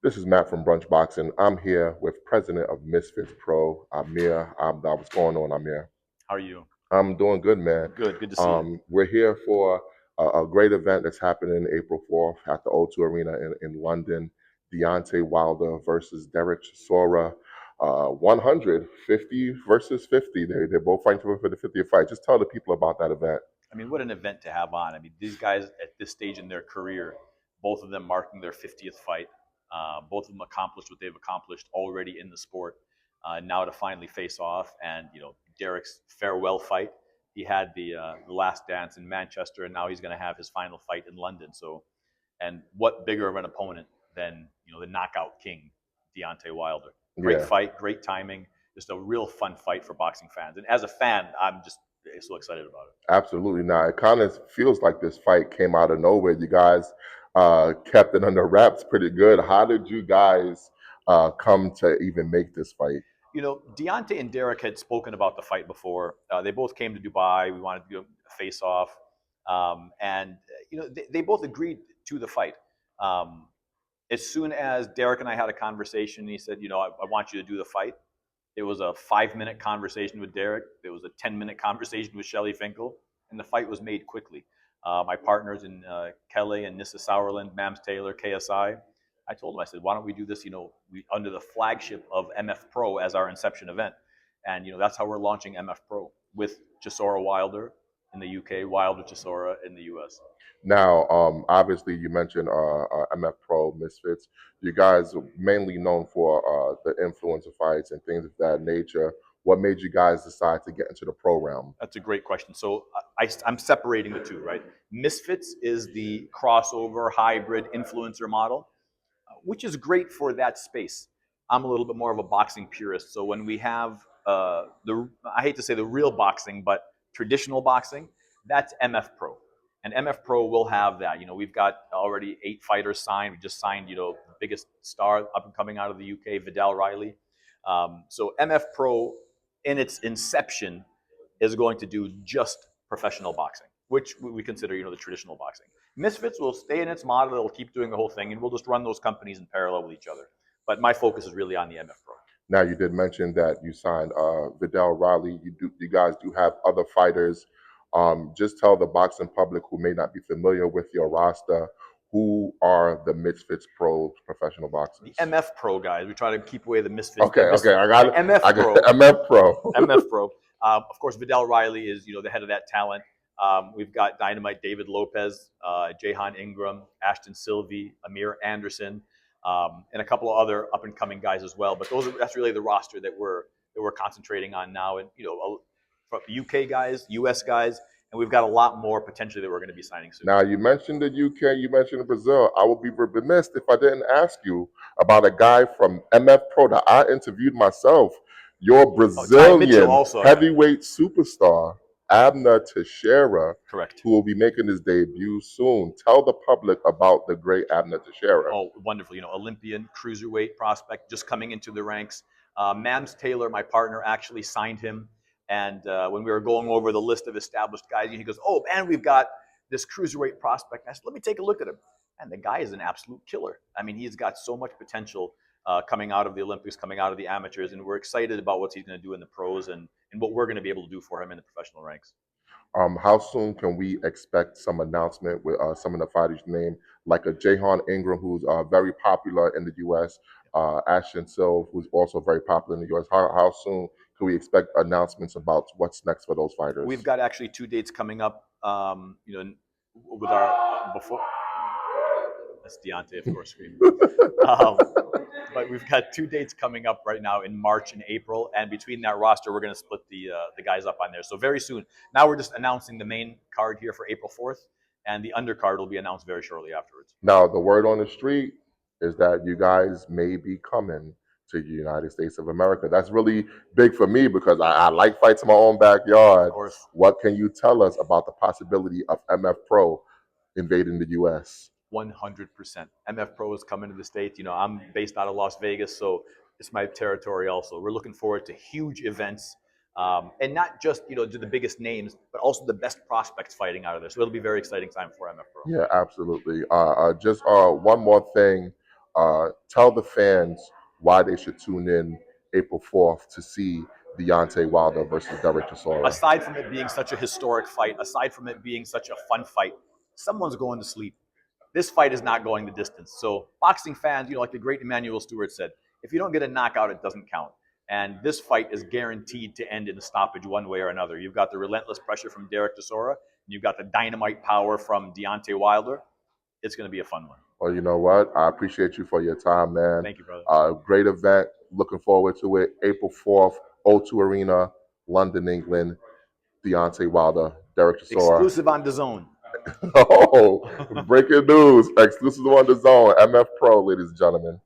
This is Matt from Brunch Boxing. I'm here with President of Misfits Pro, Amer Abdallah. What's going on, Amer? How are you? I'm doing good, man. Good to see you. We're here for a great event that's happening April 4th at the O2 Arena in London. Deontay Wilder versus Derek Chisora. 150 versus 50. They're both fighting for the 50th fight. Just tell the people about that event. I mean, what an event to have on. I mean, these guys at this stage in their career, both of them marking their 50th fight, both of them accomplished what they've accomplished already in the sport. Now to finally face off, and Derek's farewell fight. He had the last dance in Manchester, and now he's going to have his final fight in London. So, and what bigger of an opponent than the knockout king, Deontay Wilder? Great Yeah. fight, great timing, just a real fun fight for boxing fans. And as a fan, I'm just so excited about it. Absolutely not. It kind of feels like this fight came out of nowhere. You guys kept it under wraps pretty good. How did you guys come to even make this fight? Deontay and Derek had spoken about the fight before. They both came to Dubai. We wanted to do a face-off, and they both agreed to the fight. As soon as Derek and I had a conversation, he said, I want you to do the fight. It was a 5-minute conversation with Derek. It was a 10-minute conversation with Shelly Finkel, and the fight was made quickly. My partners in Kelly and Nissa Sauerland, Mams Taylor, KSI, I told them, I said, why don't we do this, under the flagship of MF Pro as our inception event. And, that's how we're launching MF Pro with Chisora Wilder in the UK, Wilder-Chisora in the US. Now, obviously, you mentioned MF Pro, Misfits. You guys are mainly known for the influencer fights and things of that nature. What made you guys decide to get into the pro realm? That's a great question. So I'm separating the two, right? Misfits is the crossover, hybrid influencer model, which is great for that space. I'm a little bit more of a boxing purist. So when we have I hate to say the real boxing, but traditional boxing, that's MF Pro. And MF Pro will have that. We've got already 8 fighters signed. We just signed, the biggest star up and coming out of the UK, Vidal Riley. So MF Pro, in its inception, is going to do just professional boxing, which we consider, the traditional boxing. Misfits will stay in its model. It'll keep doing the whole thing, and we'll just run those companies in parallel with each other. But my focus is really on the MF Pro. Now, you did mention that you signed Vidal Riley. You guys do have other fighters. Just tell the boxing public who may not be familiar with your roster, who are the Misfits Pro professional boxers? The MF Pro guys. We try to keep away the Misfits. Okay, I got it. MF Pro. MF Pro. MF Pro. Of course, Vidal Riley is the head of that talent. We've got Dynamite David Lopez, Jahan Ingram, Ashton Sylvie, Amir Anderson, and a couple of other up and coming guys as well. But that's really the roster that we're concentrating on now. And from UK guys, US guys, and we've got a lot more potentially that we're going to be signing soon. Now, you mentioned the UK, you mentioned Brazil. I would be remiss if I didn't ask you about a guy from MF Pro that I interviewed myself, your Brazilian heavyweight superstar, Amer Teixeira, correct, who will be making his debut soon. Tell the public about the great Amer Teixeira. Oh, wonderful. Olympian, cruiserweight prospect, just coming into the ranks. Mams Taylor, my partner, actually signed him. And when we were going over the list of established guys, he goes, oh, man, we've got this cruiserweight prospect. I said, let me take a look at him. And the guy is an absolute killer. I mean, he's got so much potential coming out of the Olympics, coming out of the amateurs, and we're excited about what he's going to do in the pros and what we're going to be able to do for him in the professional ranks. How soon can we expect some announcement with some of the fighters named, like a Jahan Ingram, who's very popular in the U.S., Ashton Sylve, who's also very popular in the U.S. How soon can we expect announcements about what's next for those fighters? We've got actually 2 dates coming up, with our before. That's Deontay, of course, screaming. But we've got 2 dates coming up right now in March and April, and between that roster, we're going to split the guys up on there. So very soon. Now we're just announcing the main card here for April 4th, and the undercard will be announced very shortly afterwards. Now, the word on the street is that you guys may be coming to the United States of America. That's really big for me because I like fights in my own backyard. Of course. What can you tell us about the possibility of MF Pro invading the U.S.? 100%. MF Pro is coming to the States. I'm based out of Las Vegas, so it's my territory also. We're looking forward to huge events, and not just, to the biggest names, but also the best prospects fighting out of there. So it'll be a very exciting time for MF Pro. Yeah, absolutely. Just one more thing. Tell the fans why they should tune in April 4th to see Deontay Wilder versus Derek Chisora. Aside from it being such a historic fight, aside from it being such a fun fight, someone's going to sleep. This fight is not going the distance. So boxing fans, like the great Emmanuel Stewart said, if you don't get a knockout, it doesn't count. And this fight is guaranteed to end in a stoppage one way or another. You've got the relentless pressure from Derek Chisora, and you've got the dynamite power from Deontay Wilder. It's going to be a fun one. Well, you know what? I appreciate you for your time, man. Thank you, brother. Great event. Looking forward to it. April 4th, O2 Arena, London, England. Deontay Wilder, Derek Chisora. Exclusive on DAZN. Oh, breaking news. Exclusive on DAZN. MF Pro, ladies and gentlemen.